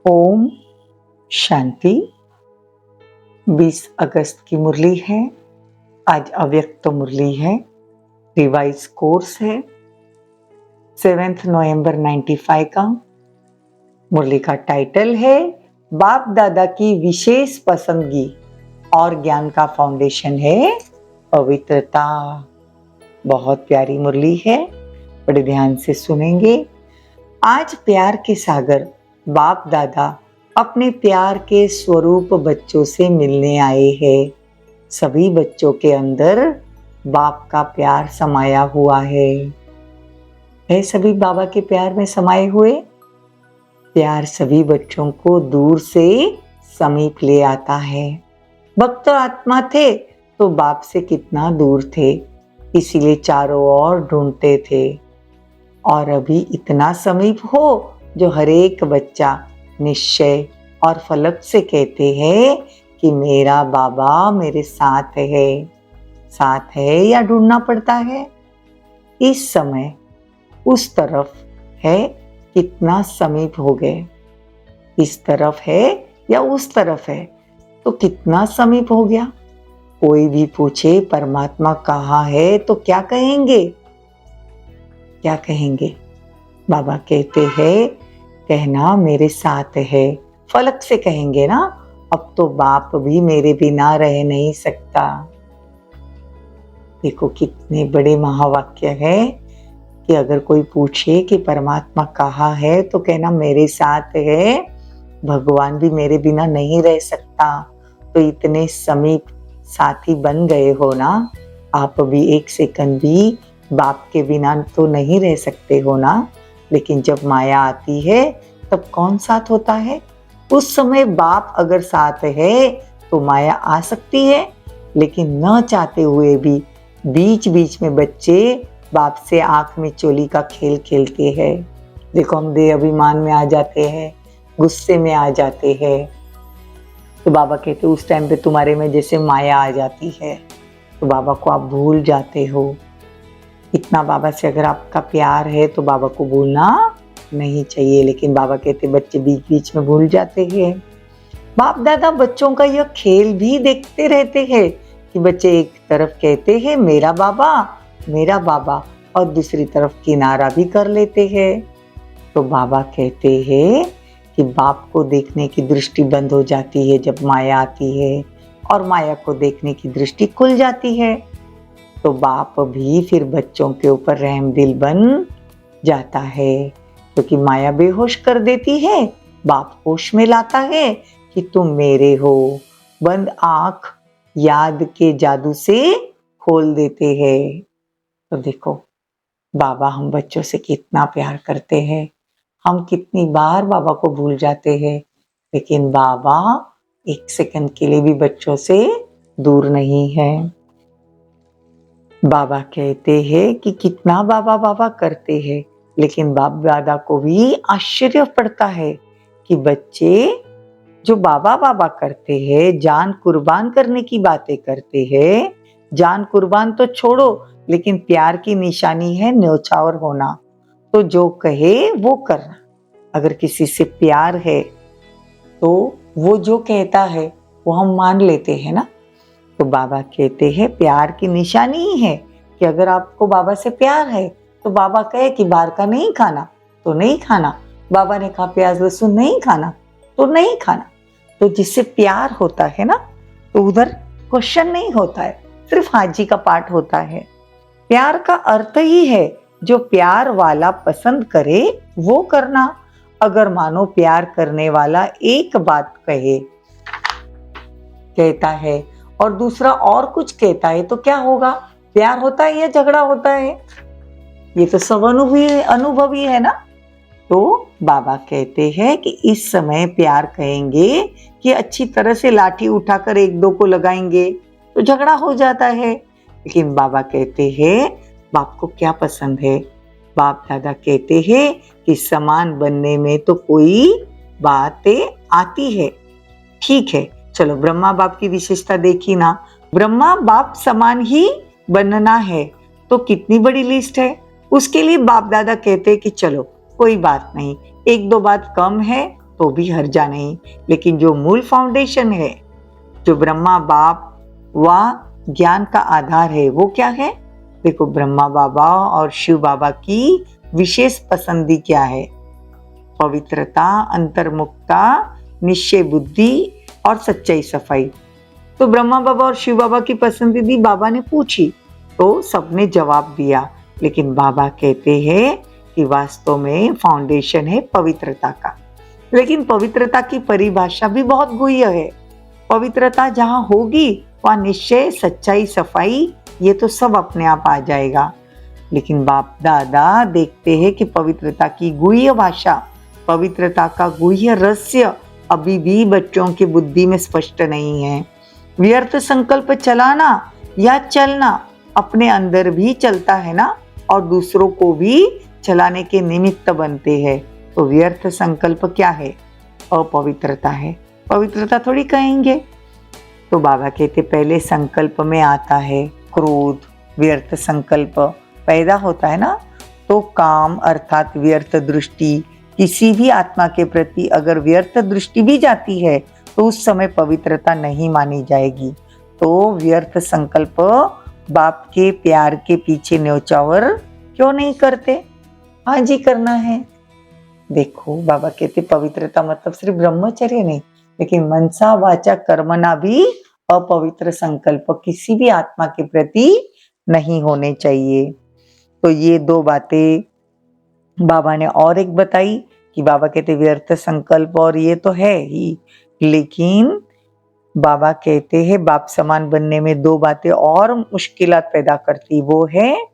ओम शांति। 20 अगस्त की मुरली है। आज अव्यक्त मुरली है। रिवाइज कोर्स है 7 नवंबर 95 का। मुरली का टाइटल है बाप दादा की विशेष पसंदगी और ज्ञान का फाउंडेशन है पवित्रता। बहुत प्यारी मुरली है, बड़े ध्यान से सुनेंगे। आज प्यार के सागर बाप दादा अपने प्यार के स्वरूप बच्चों से मिलने आए हैं। सभी बच्चों के अंदर बाप का प्यार समाया हुआ है सभी बाबा के प्यार में समाये हुए। प्यार सभी बच्चों को दूर से समीप ले आता है। भक्त आत्मा थे तो बाप से कितना दूर थे, इसीलिए चारों ओर ढूंढते थे। और अभी इतना समीप हो जो हर एक बच्चा निश्चय और फलक से कहते हैं कि मेरा बाबा मेरे साथ है। साथ है या ढूंढना पड़ता है? इस समय उस तरफ है, कितना समीप हो गए। इस तरफ है या उस तरफ है तो कितना समीप हो गया। कोई भी पूछे परमात्मा कहाँ है तो क्या कहेंगे? क्या कहेंगे? बाबा कहते हैं कहना मेरे साथ है। फलक से कहेंगे ना, अब तो बाप भी मेरे बिना रह नहीं सकता। देखो कितने बड़े महावाक्य है कि अगर कोई पूछे कि परमात्मा कहाँ है तो कहना मेरे साथ है। भगवान भी मेरे बिना नहीं रह सकता। तो इतने समीप साथी बन गए हो ना, आप भी एक सेकंड भी बाप के बिना तो नहीं रह सकते हो ना। लेकिन जब माया आती है तब कौन साथ होता है? उस समय बाप अगर साथ है तो माया आ सकती है, लेकिन न चाहते हुए भी बीच बीच में बच्चे बाप से आंख में चोली का खेल खेलते हैं। देखो हम देह अभिमान में आ जाते हैं, गुस्से में आ जाते हैं। तो बाबा कहते उस टाइम पे तुम्हारे में जैसे माया आ जाती है तो बाबा को आप भूल जाते हो। इतना बाबा से अगर आपका प्यार है तो बाबा को भूलना नहीं चाहिए, लेकिन बाबा कहते बच्चे बीच बीच में भूल जाते हैं। बाप दादा बच्चों का यह खेल भी देखते रहते हैं कि बच्चे एक तरफ कहते हैं मेरा बाबा और दूसरी तरफ किनारा भी कर लेते हैं। तो बाबा कहते हैं कि बाप को देखने की दृष्टि बंद हो जाती है जब माया आती है, और माया को देखने की दृष्टि खुल जाती है। तो बाप भी फिर बच्चों के ऊपर रहम दिल बन जाता है, क्योंकि माया बेहोश कर देती है, बाप होश में लाता है कि तुम मेरे हो। बंद आंख याद के जादू से खोल देते हैं। तो देखो बाबा हम बच्चों से कितना प्यार करते हैं। हम कितनी बार बाबा को भूल जाते हैं, लेकिन बाबा एक सेकंड के लिए भी बच्चों से दूर नहीं है। बाबा कहते हैं कि कितना बाबा बाबा करते हैं, लेकिन बाप दादा को भी आश्चर्य पड़ता है कि बच्चे जो बाबा बाबा करते हैं, जान कुर्बान करने की बातें करते हैं। जान कुर्बान तो छोड़ो, लेकिन प्यार की निशानी है न्योछावर होना। तो जो कहे वो करना। अगर किसी से प्यार है तो वो जो कहता है वो हम मान लेते हैं ना। तो बाबा कहते हैं प्यार की निशानी ही है कि अगर आपको बाबा से प्यार है तो बाबा कहे कि बाहर का नहीं खाना तो नहीं खाना। बाबा ने कहा प्याज लहसुन नहीं खाना तो नहीं खाना। तो जिससे प्यार होता है ना, तो उधर क्वेश्चन नहीं होता है, सिर्फ हाजी का पाठ होता है। प्यार का अर्थ ही है जो प्यार वाला पसंद करे वो करना। अगर मानो प्यार करने वाला एक बात कहता है और दूसरा और कुछ कहता है तो क्या होगा? प्यार होता है या झगड़ा होता है? ये तो सब अनुभवी है ना। तो बाबा कहते हैं कि इस समय प्यार कहेंगे कि अच्छी तरह से लाठी उठाकर एक दो को लगाएंगे तो झगड़ा हो जाता है। लेकिन बाबा कहते हैं बाप को क्या पसंद है? बाप दादा कहते हैं कि समान बनने में तो कोई बातें आती है। ठीक है, चलो ब्रह्मा बाप की विशेषता देखी ना। ब्रह्मा बाप समान ही बनना है तो कितनी बड़ी लिस्ट है। उसके लिए बाप दादा कहते हैं कि चलो कोई बात नहीं, एक दो बात कम है तो भी हर्जा नहीं, लेकिन जो मूल फाउंडेशन है, जो ब्रह्मा बाप व ज्ञान का आधार है, वो क्या है? देखो, ब्रह्मा बाबा और शिव बाबा की विशेष पसंदी क्या है? पवित्रता, अंतर्मुखता, निश्चय बुद्धि और सच्चाई सफाई। तो ब्रह्मा बाबा और शिव बाबा की पसंदीदा बाबा ने पूछी तो सबने जवाब दिया, लेकिन बाबा कहते हैं कि वास्तव में फाउंडेशन है पवित्रता का। लेकिन पवित्रता की परिभाषा भी बहुत गुह्य है। पवित्रता जहां होगी वहां निश्चय, सच्चाई, सफाई, ये तो सब अपने आप आ जाएगा। लेकिन बाप दादा देखते हैं कि पवित्रता की गुह्य भाषा, पवित्रता का गुह्य रहस्य अभी भी बच्चों की बुद्धि में स्पष्ट नहीं है। व्यर्थ संकल्प चलाना या चलना अपने अंदर भी चलता है ना, और दूसरों को भी चलाने के निमित्त बनते हैं। तो व्यर्थ संकल्प क्या है? अपवित्रता है। पवित्रता थोड़ी कहेंगे। तो बाबा कहते पहले संकल्प में आता है क्रोध, व्यर्थ संकल्प पैदा होता है ना, तो काम अर्थात व्यर्थ दृष्टि, किसी भी आत्मा के प्रति अगर व्यर्थ दृष्टि भी जाती है तो उस समय पवित्रता नहीं मानी जाएगी। तो व्यर्थ संकल्प बाप के प्यार के पीछे न्योछावर क्यों नहीं करते? हाँ जी, करना है। देखो, बाबा कहते पवित्रता मतलब सिर्फ ब्रह्मचर्य नहीं, लेकिन मनसा वाचा कर्मणा भी अपवित्र संकल्प किसी भी आत्मा के प्रति नहीं होने चाहिए। तो ये दो बातें बाबा ने और एक बताई कि बाबा कहते व्यर्थ संकल्प और ये तो है ही, लेकिन बाबा कहते हैं बाप समान बनने में दो बातें और मुश्किलात पैदा करती, वो है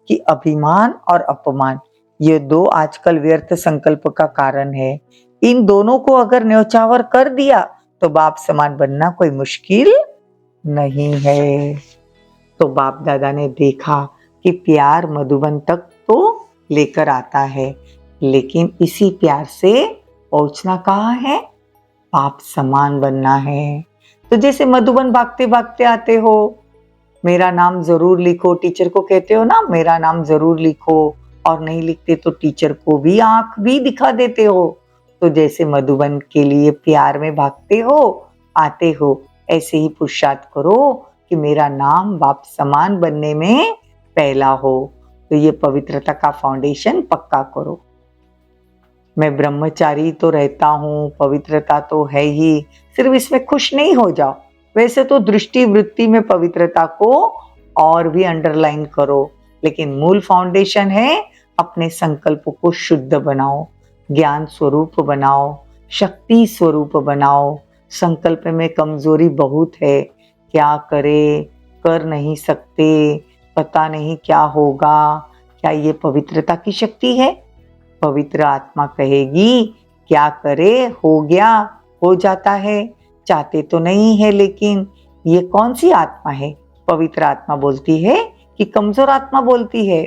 कि अभिमान और अपमान। ये दो आजकल व्यर्थ संकल्प का कारण है। इन दोनों को अगर न्योछावर कर दिया तो बाप समान बनना कोई मुश्किल नहीं है। तो बाप दादा ने देखा कि प्यार मधुबन तक तो लेकर आता है, लेकिन इसी प्यार से पहुंचना कहाँ है? बाप समान बनना है। तो जैसे मधुबन भागते भागते आते हो, मेरा नाम जरूर लिखो, टीचर को कहते हो ना मेरा नाम जरूर लिखो, और नहीं लिखते तो टीचर को भी आंख भी दिखा देते हो। तो जैसे मधुबन के लिए प्यार में भागते हो, आते हो, ऐसे ही पुरुषार्थ करो कि मेरा नाम बाप समान बनने में पहला हो। तो ये पवित्रता का फाउंडेशन पक्का करो। मैं ब्रह्मचारी तो रहता हूँ, पवित्रता तो है ही, सिर्फ इसमें खुश नहीं हो जाओ। वैसे तो दृष्टि वृत्ति में पवित्रता को और भी अंडरलाइन करो, लेकिन मूल फाउंडेशन है अपने संकल्प को शुद्ध बनाओ, ज्ञान स्वरूप बनाओ, शक्ति स्वरूप बनाओ। संकल्प में कमजोरी बहुत है, क्या करे, कर नहीं सकते, पता नहीं क्या होगा। क्या ये पवित्रता की शक्ति है? पवित्र आत्मा कहेगी क्या करे, हो गया, हो जाता है। चाहते तो नहीं है, लेकिन ये कौन सी आत्मा है? पवित्र आत्मा बोलती है कि कमजोर आत्मा बोलती है?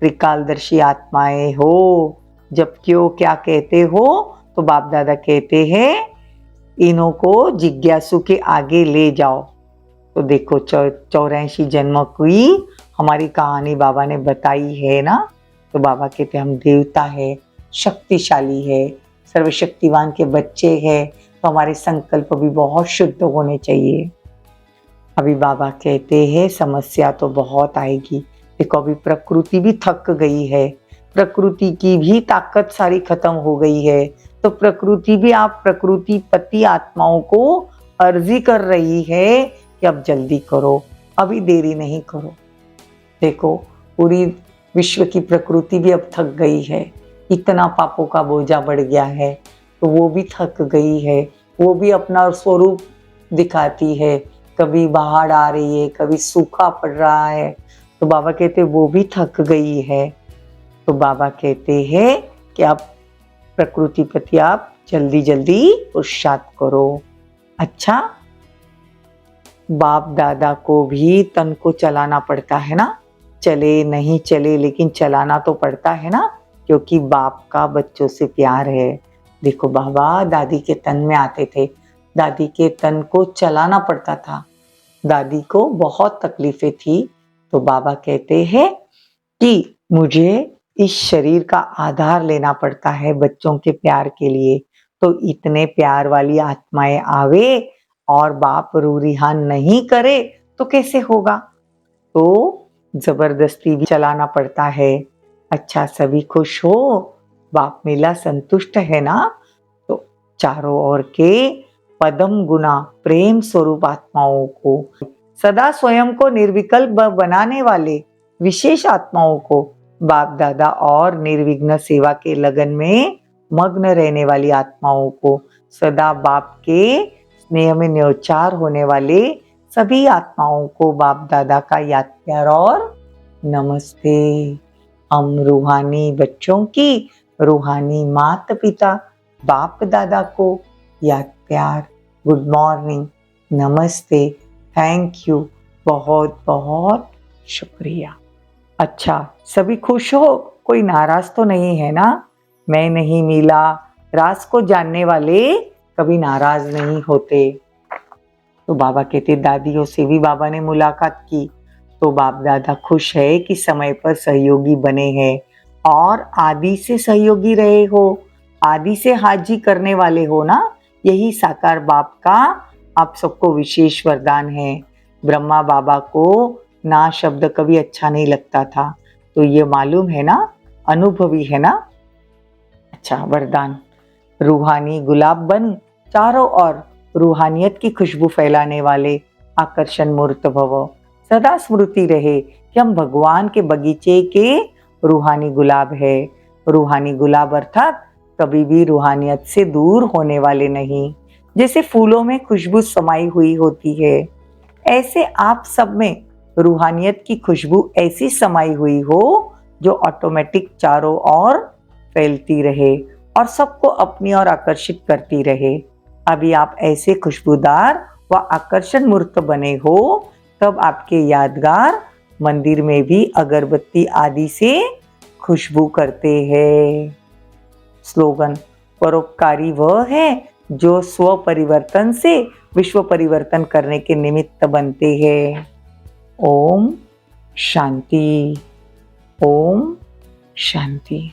त्रिकालदर्शी आत्माएं हो, जब क्यों क्या कहते हो? तो बाप दादा कहते हैं इन्हों को जिज्ञासु के आगे ले जाओ। तो देखो 84 जन्म की हमारी कहानी बाबा ने बताई है ना। तो बाबा कहते हम देवता है, शक्तिशाली है, सर्वशक्तिवान के बच्चे हैं, तो हमारे संकल्प भी बहुत शुद्ध होने चाहिए। अभी बाबा कहते हैं समस्या तो बहुत आएगी। देखो अभी प्रकृति भी थक गई है, प्रकृति की भी ताकत सारी खत्म हो गई है, तो प्रकृति भी आप प्रकृति पति आत्माओं को अर्जी कर रही है कि अब जल्दी करो, अभी देरी नहीं करो। देखो पूरी विश्व की प्रकृति भी अब थक गई है, इतना पापों का बोझा बढ़ गया है, तो वो भी थक गई है, वो भी अपना स्वरूप दिखाती है। कभी बाढ़ आ रही है, कभी सूखा पड़ रहा है, तो बाबा कहते वो भी थक गई है। तो बाबा कहते हैं कि आप प्रकृति पति आप जल्दी जल्दी पुरुषार्थ करो। अच्छा, बाप दादा को भी तन को चलाना पड़ता है ना, चले नहीं चले लेकिन चलाना तो पड़ता है ना, क्योंकि बाप का बच्चों से प्यार है। देखो बाबा दादी के तन में आते थे, दादी के तन को चलाना पड़ता था, दादी को बहुत तकलीफें थी। तो बाबा कहते हैं कि मुझे इस शरीर का आधार लेना पड़ता है बच्चों के प्यार के लिए, तो इतने प्यार वाली आत्माएं आवे और बाप रूरिहान नहीं करे तो कैसे होगा? तो जबरदस्ती भी चलाना पड़ता है। अच्छा, सभी खुश हो, बाप मिला संतुष्ट है ना? तो चारों ओर के पदम गुना प्रेम स्वरूप आत्माओं को, सदा स्वयं को निर्विकल्प बनाने वाले विशेष आत्माओं को, बाप दादा और निर्विघ्न सेवा के लगन में मग्न रहने वाली आत्माओं को, सदा बाप के स्नेह में न्योचार होने वाले सभी आत्माओं को बाप दादा का याद प्यार और नमस्ते। हम रूहानी बच्चों की रूहानी माता पिता बाप दादा को याद प्यार, गुड मॉर्निंग, नमस्ते, थैंक यू, बहुत बहुत शुक्रिया। अच्छा, सभी खुश हो, कोई नाराज तो नहीं है ना? मैं नहीं मिला, राज को जानने वाले कभी नाराज नहीं होते। तो बाबा कहते दादियों से भी बाबा ने मुलाकात की, तो बाप दादा खुश है कि समय पर सहयोगी बने हैं और आदि से सहयोगी रहे हो, आदि से हाजी करने वाले हो ना। यही साकार बाप का आप सबको विशेष वरदान है। ब्रह्मा बाबा को ना शब्द कभी अच्छा नहीं लगता था, तो ये मालूम है ना, अनुभवी है ना। अच्छा, वरदान, रूहानी गुलाब बन चारों ओर रूहानियत की खुशबू फैलाने वाले आकर्षण मूर्त भव। सदा स्मृति रहे कि हम भगवान के बगीचे के रूहानी गुलाब है। रूहानी गुलाब अर्थात कभी भी रूहानियत से दूर होने वाले नहीं। जैसे फूलों में खुशबू समाई हुई होती है, ऐसे आप सब में रूहानियत की खुशबू ऐसी समाई हुई हो जो ऑटोमेटिक चारों ओर फैलती रहे और सबको अपनी ओर आकर्षित करती रहे। अभी आप ऐसे खुशबूदार व आकर्षण मूर्त बने हो, तब आपके यादगार मंदिर में भी अगरबत्ती आदि से खुशबू करते हैं। स्लोगन, परोपकारी वह है जो स्व परिवर्तन से विश्व परिवर्तन करने के निमित्त बनते हैं। ओम शांति, ओम शांति।